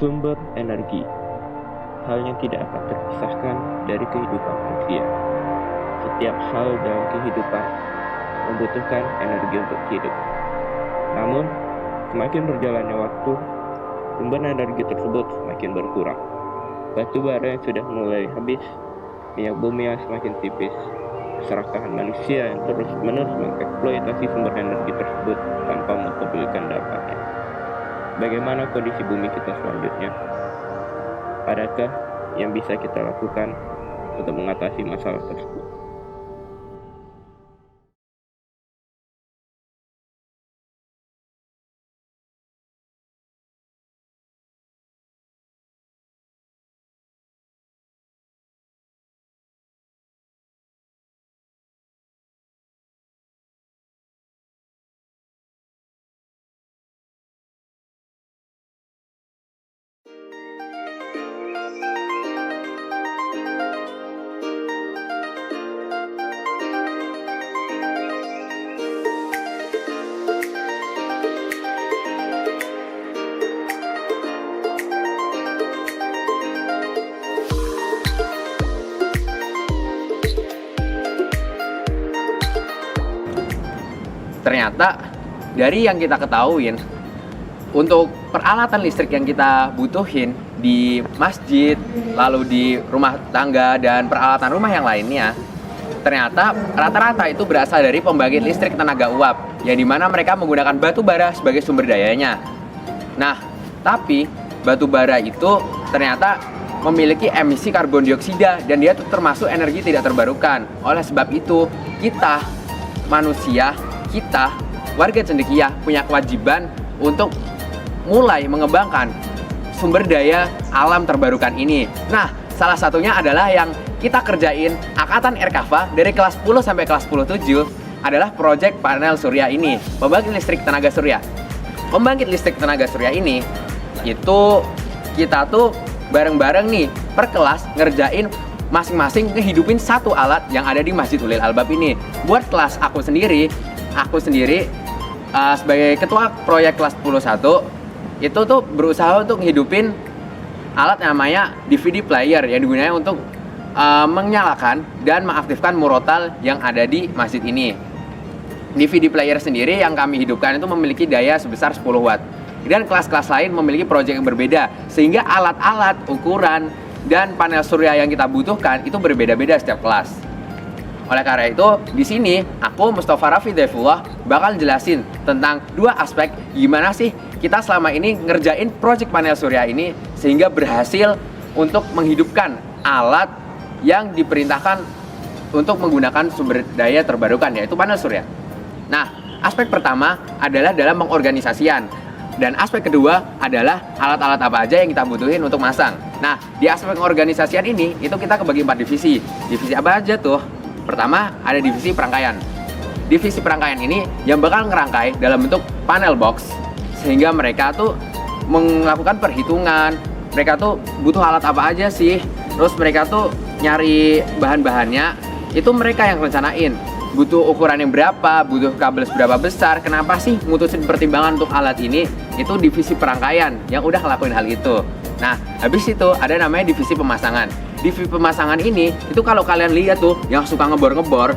Sumber energi, hal yang tidak akan terpisahkan dari kehidupan manusia. Setiap hal dalam kehidupan membutuhkan energi untuk hidup. Namun, semakin berjalannya waktu, sumber energi tersebut semakin berkurang. Batu bara yang sudah mulai habis, minyak bumi yang semakin tipis, keserakahan manusia yang terus-menerus mengeksploitasi sumber energi tersebut tanpa mempedulikan dampaknya. Bagaimana kondisi bumi kita selanjutnya? Adakah yang bisa kita lakukan untuk mengatasi masalah tersebut? Ternyata dari yang kita ketahuin, untuk peralatan listrik yang kita butuhin di masjid, lalu di rumah tangga dan peralatan rumah yang lainnya, ternyata rata-rata itu berasal dari pembangkit listrik tenaga uap, yang dimana mereka menggunakan batu bara sebagai sumber dayanya. Nah, tapi batu bara itu ternyata memiliki emisi karbon dioksida dan dia termasuk energi tidak terbarukan. Oleh sebab itu, kita manusia, kita warga cendekia punya kewajiban untuk mulai mengembangkan sumber daya alam terbarukan ini. Nah, salah satunya adalah yang kita kerjain angkatan Erkava dari kelas 10 sampai kelas 10-7 adalah proyek panel surya ini, pembangkit listrik tenaga surya. Pembangkit listrik tenaga surya ini itu kita tuh bareng-bareng nih per kelas ngerjain masing-masing ngehidupin satu alat yang ada di Masjid Ulil Albab ini. Buat kelas aku sendiri sebagai ketua proyek kelas 10-1 itu tuh berusaha untuk ngehidupin alat namanya DVD player yang digunakan untuk menyalakan dan mengaktifkan murotal yang ada di masjid ini. DVD player sendiri yang kami hidupkan itu memiliki daya sebesar 10 watt. Dan kelas-kelas lain memiliki proyek yang berbeda, sehingga alat-alat, ukuran, dan panel surya yang kita butuhkan itu berbeda-beda setiap kelas. Oleh karena itu, di sini aku Mustafa Raffi Daifullah bakal jelasin tentang dua aspek gimana sih kita selama ini ngerjain proyek panel surya ini sehingga berhasil untuk menghidupkan alat yang diperintahkan untuk menggunakan sumber daya terbarukan, yaitu panel surya. Nah, aspek pertama adalah dalam pengorganisasian. Dan aspek kedua adalah alat-alat apa aja yang kita butuhin untuk masang. Nah, di aspek pengorganisasian ini, itu kita kebagi 4 divisi. Divisi apa aja tuh? Pertama, ada divisi perangkaian. Divisi perangkaian ini yang bakal ngerangkai dalam bentuk panel box, sehingga mereka tuh melakukan perhitungan, mereka tuh butuh alat apa aja sih, terus mereka tuh nyari bahan-bahannya, itu mereka yang rencanain. Butuh ukuran yang berapa, butuh kabel seberapa besar, kenapa sih mutusin pertimbangan untuk alat ini, itu divisi perangkaian yang udah ngelakuin hal itu. Nah, habis itu ada namanya divisi pemasangan. Divisi pemasangan ini, itu kalau kalian lihat tuh, yang suka ngebor-ngebor,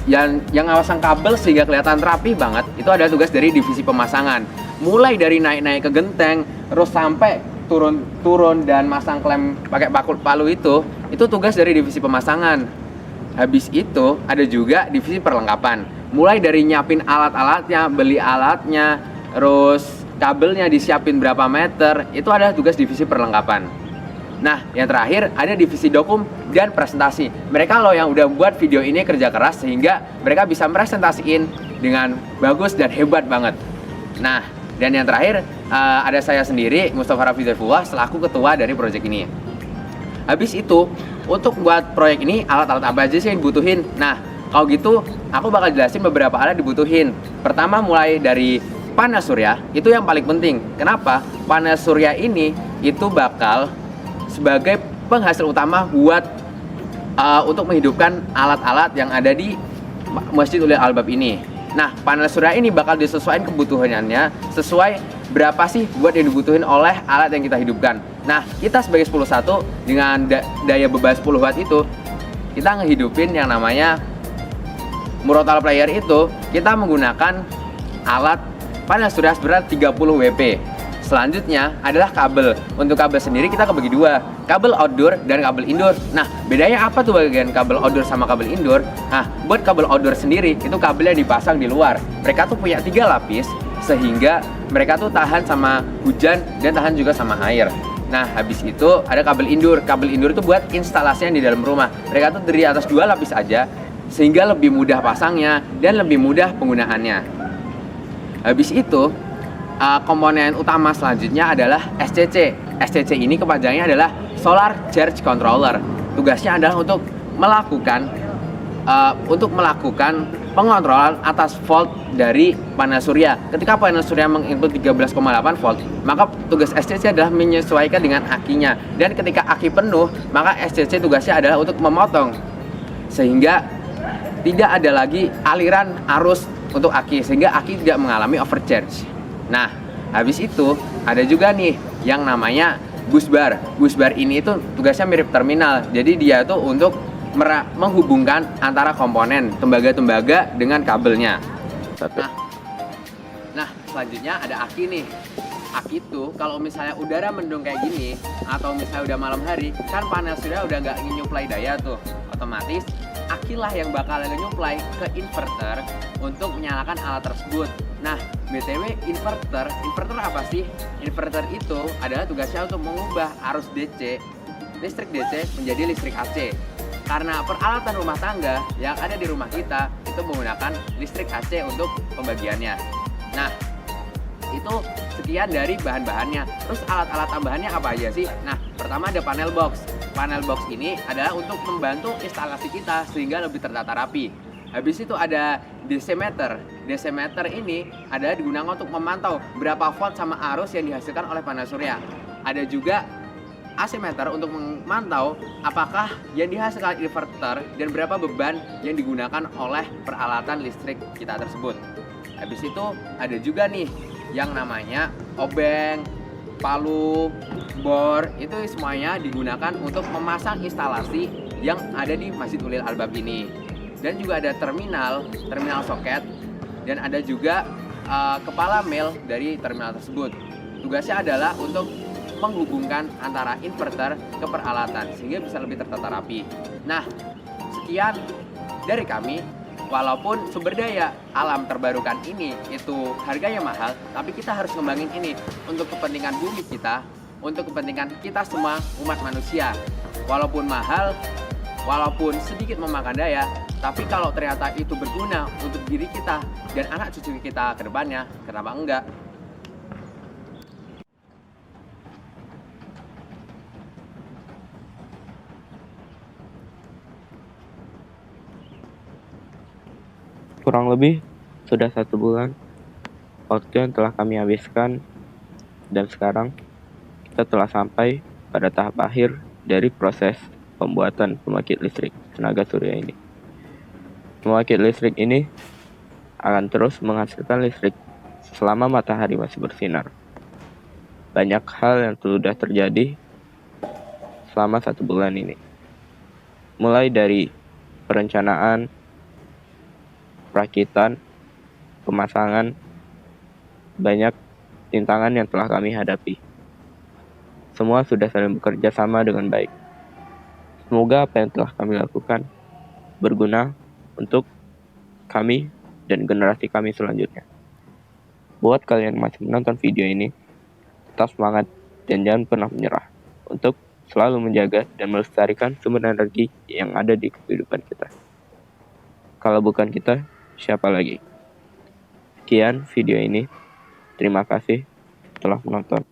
yang ngawasang kabel sehingga kelihatan rapi banget, itu ada tugas dari divisi pemasangan. Mulai dari naik-naik ke genteng, terus sampai turun dan masang klem pakai palu itu tugas dari divisi pemasangan. Habis itu ada juga divisi perlengkapan. Mulai dari nyiapin alat-alatnya, beli alatnya, terus kabelnya disiapin berapa meter, itu ada tugas divisi perlengkapan. Nah, yang terakhir ada divisi dokum dan presentasi. Mereka loh yang udah buat video ini kerja keras sehingga mereka bisa presentasiin dengan bagus dan hebat banget. Nah, dan yang terakhir ada saya sendiri, Mustafa Raffi Daifullah, selaku ketua dari proyek ini. Habis itu, untuk buat proyek ini alat-alat apa aja sih yang dibutuhin? Nah, kalau gitu aku bakal jelasin beberapa alat dibutuhin. Pertama, mulai dari panel surya, itu yang paling penting. Kenapa? Panel surya ini itu bakal sebagai penghasil utama buat untuk menghidupkan alat-alat yang ada di Masjid Ulil Albab ini. Nah, panel surya ini bakal disesuaikan kebutuhannya sesuai berapa sih buat yang dibutuhin oleh alat yang kita hidupkan. Nah, kita sebagai 10-1 dengan daya beban 10 watt itu, kita ngehidupin yang namanya murotal player itu, kita menggunakan alat panel surya seberat 30 WP. Selanjutnya adalah kabel. Untuk kabel sendiri kita kebagi dua, kabel outdoor dan kabel indoor. Nah, bedanya apa tuh bagian kabel outdoor sama kabel indoor? Nah, buat kabel outdoor sendiri itu kabelnya dipasang di luar. Mereka tuh punya 3 lapis sehingga mereka tuh tahan sama hujan dan tahan juga sama air. Nah, habis itu ada kabel indoor. Kabel indoor itu buat instalasinya di dalam rumah. Mereka tuh terdiri atas 2 lapis aja sehingga lebih mudah pasangnya dan lebih mudah penggunaannya. Habis itu komponen utama selanjutnya adalah SCC. SCC ini kepanjangannya adalah Solar Charge Controller. Tugasnya adalah untuk melakukan pengontrolan atas volt dari panel surya. Ketika panel surya menginput 13,8 volt, maka tugas SCC adalah menyesuaikan dengan akinya. Dan ketika aki penuh, maka SCC tugasnya adalah untuk memotong sehingga tidak ada lagi aliran arus untuk aki, sehingga aki tidak mengalami overcharge. Nah, habis itu ada juga nih yang namanya bus bar. Bus bar ini itu tugasnya mirip terminal. Jadi dia tuh untuk menghubungkan antara komponen tembaga-tembaga dengan kabelnya. Nah, selanjutnya ada aki nih. Aki itu kalau misalnya udara mendung kayak gini atau misalnya udah malam hari, kan panel surya udah nggak nyuplai daya tuh, otomatis aki lah yang bakal nyuplai ke inverter untuk menyalakan alat tersebut. Nah, BTW inverter apa sih? Inverter itu adalah tugasnya untuk mengubah arus DC, listrik DC menjadi listrik AC. Karena peralatan rumah tangga yang ada di rumah kita itu menggunakan listrik AC untuk pembagiannya. Nah, itu sekian dari bahan-bahannya. Terus alat-alat tambahannya apa aja sih? Nah, pertama ada panel box. Panel box ini adalah untuk membantu instalasi kita sehingga lebih tertata rapi. Habis itu ada DC meter. DC meter ini adalah digunakan untuk memantau berapa volt sama arus yang dihasilkan oleh panel surya. Ada juga AC meter untuk memantau apakah yang dihasilkan inverter dan berapa beban yang digunakan oleh peralatan listrik kita tersebut. Habis itu ada juga nih yang namanya obeng, palu, bor, itu semuanya digunakan untuk memasang instalasi yang ada di Masjid Ulil Albab ini. Dan juga ada terminal soket, dan ada juga kepala mil dari terminal tersebut. Tugasnya adalah untuk menghubungkan antara inverter ke peralatan sehingga bisa lebih tertata rapi. Nah, sekian dari kami. Walaupun sumber daya alam terbarukan ini itu harganya mahal, tapi kita harus ngembangin ini untuk kepentingan bumi kita, untuk kepentingan kita semua umat manusia. Walaupun mahal, walaupun sedikit memakan daya, tapi kalau ternyata itu berguna untuk diri kita dan anak cucu kita ke depannya, kenapa enggak? Kurang lebih sudah 1 bulan waktu yang telah kami habiskan, dan sekarang kita telah sampai pada tahap akhir dari proses pembuatan pembangkit listrik tenaga surya ini. Pembangkit listrik ini akan terus menghasilkan listrik selama matahari masih bersinar. Banyak hal yang sudah terjadi selama 1 bulan ini, mulai dari perencanaan, perakitan, pemasangan, banyak rintangan yang telah kami hadapi. Semua sudah saling bekerja sama dengan baik. Semoga apa yang telah kami lakukan berguna untuk kami dan generasi kami selanjutnya. Buat kalian yang masih menonton video ini, tetap semangat dan jangan pernah menyerah untuk selalu menjaga dan melestarikan sumber energi yang ada di kehidupan kita. Kalau bukan kita, siapa lagi? Sekian video ini. Terima kasih telah menonton.